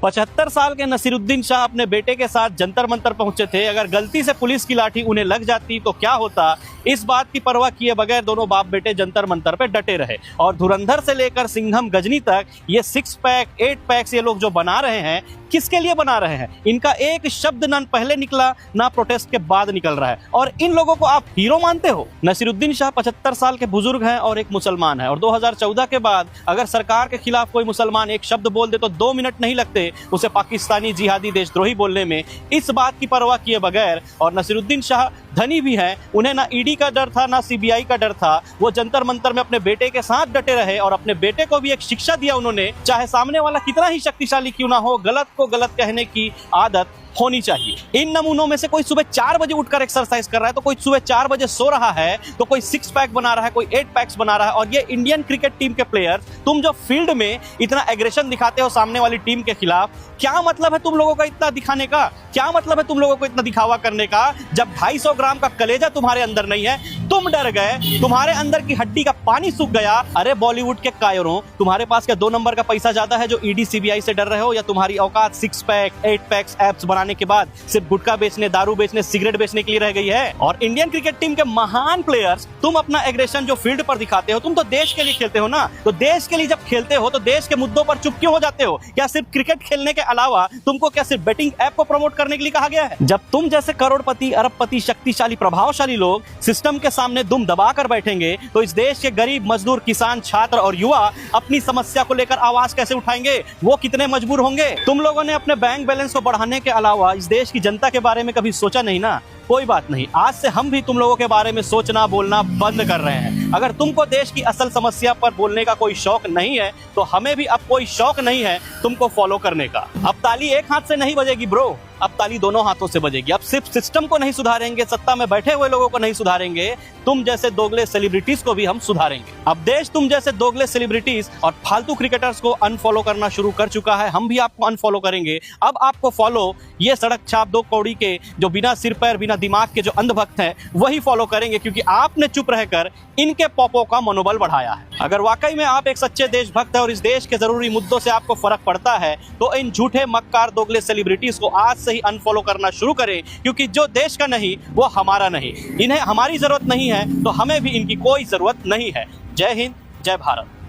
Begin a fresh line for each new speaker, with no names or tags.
75 साल के नसीरुद्दीन शाह अपने बेटे के साथ जंतर मंतर पहुंचे थे। अगर गलती से पुलिस की लाठी उन्हें लग जाती तो क्या होता, इस बात की परवाह किए बगैर दोनों बाप बेटे जंतर मंतर पे डटे रहे। और धुरंधर से लेकर सिंघम गजनी तक ये 6 पैक 8 पैक्स ये लोग जो बना रहे हैं, किसके लिए बना रहे हैं? इनका एक शब्द ना पहले निकला ना प्रोटेस्ट के बाद निकल रहा है, और इन लोगों को आप हीरो मानते हो? नसीरुद्दीन शाह 75 साल के बुजुर्ग हैं और एक मुसलमान है, और 2014 के बाद अगर सरकार के खिलाफ कोई मुसलमान एक शब्द बोल दे तो 2 मिनट नहीं लगते उसे पाकिस्तानी जिहादी देशद्रोही बोलने में, इस बात की परवाह किए बगैर। और नसीरुद्दीन शाह धनी भी हैं, उन्हें ना ईडी का डर था ना सीबीआई का डर था। वो जंतर मंतर में अपने बेटे के साथ डटे रहे और अपने बेटे को भी एक शिक्षा दिया उन्होंने, चाहे सामने वाला कितना ही शक्तिशाली क्यों ना हो, गलत को गलत कहने की आदत होनी चाहिए। इन नमूनों में से कोई सुबह 4 बजे उठकर एक्सरसाइज कर रहा है, तो कोई सुबह 4 बजे सो रहा है, तो कोई 6 पैक बना रहा है, कोई 8 पैक्स बना रहा है। और ये इंडियन क्रिकेट टीम के प्लेयर्स, तुम जो फील्ड में इतना एग्रेशन दिखाते हो सामने वाली टीम के खिलाफ, क्या मतलब है तुम लोगों का इतना दिखाने का? क्या मतलब है तुम लोगों को इतना दिखावा करने का जब 250 ग्राम का कलेजा तुम्हारे अंदर नहीं है? तुम डर गए, तुम्हारे अंदर की हड्डी का पानी सूख गया। अरे बॉलीवुड के कायरों, तुम्हारे पास क्या 2 नंबर का पैसा ज्यादा है जो ईडी सीबीआई से डर रहे हो, या तुम्हारी औकात 6 पैक 8 पैक्स एप्स बनाने के बाद सिर्फ गुटखा बेचने, दारू बेचने, सिगरेट बेचने के लिए रह गई है? और इंडियन क्रिकेट टीम के महान प्लेयर्स, तुम अपना एग्रेशन जो फील्ड पर दिखाते हो, तुम तो देश के लिए खेलते हो ना। तो देश के लिए जब खेलते हो तो देश के मुद्दों पर चुप क्यों हो जाते हो? क्या सिर्फ क्रिकेट खेलने के अलावा तुमको क्या सिर्फ बेटिंग ऐप को प्रमोट करने के लिए कहा गया है? जब तुम जैसे करोड़पति, अरबपति, शक्तिशाली, प्रभावशाली लोग सिस्टम के सामने दुम दबा कर बैठेंगे, तो इस देश के गरीब, मजदूर, किसान, छात्र और युवा अपनी समस्या को लेकर आवाज कैसे उठाएंगे? वो कितने मजबूर होंगे? तुम लोगों ने अपने बैंक बैलेंस को बढ़ाने के अलावा इस देश की जनता के बारे में कभी सोचा नहीं ना। कोई बात नहीं, आज से हम भी तुम लोगों के बारे में सोचना बोलना बंद कर रहे हैं। अगर तुमको देश की असल समस्या पर बोलने का कोई शौक नहीं है, तो हमें भी अब कोई शौक नहीं है तुमको फॉलो करने का। अब ताली एक हाथ से नहीं बजेगी ब्रो, अब ताली दोनों हाथों से बजेगी। अब सिर्फ सिस्टम को नहीं सुधारेंगे, सत्ता में बैठे हुए लोगों को नहीं सुधारेंगे, तुम जैसे दोगले सेलिब्रिटीज को भी हम सुधारेंगे। अब देश तुम जैसे दोगले सेलिब्रिटीज और फालतू क्रिकेटर्स को अनफॉलो करना शुरू कर चुका है। हम भी आपको अनफॉलो करेंगे। अब आपको फॉलो ये सड़क छाप 2 कौड़ी के जो बिना सिर पैर बिना दिमाग के जो अंधभक्त हैं, वही फॉलो करेंगे, क्योंकि आपने चुप रहकर इनके पॉपों का मनोबल बढ़ाया है। अगर वाकई में आप एक सच्चे देशभक्त है और इस देश के जरूरी मुद्दों से आपको फर्क पड़ता है, तो इन झूठे मक्कार दोगले सेलिब्रिटीज को आज से ही अनफॉलो करना शुरू करें, क्योंकि जो देश का नहीं वो हमारा नहीं। इन्हें हमारी जरूरत नहीं है, तो हमें भी इनकी कोई जरूरत नहीं है। जय हिंद, जय भारत।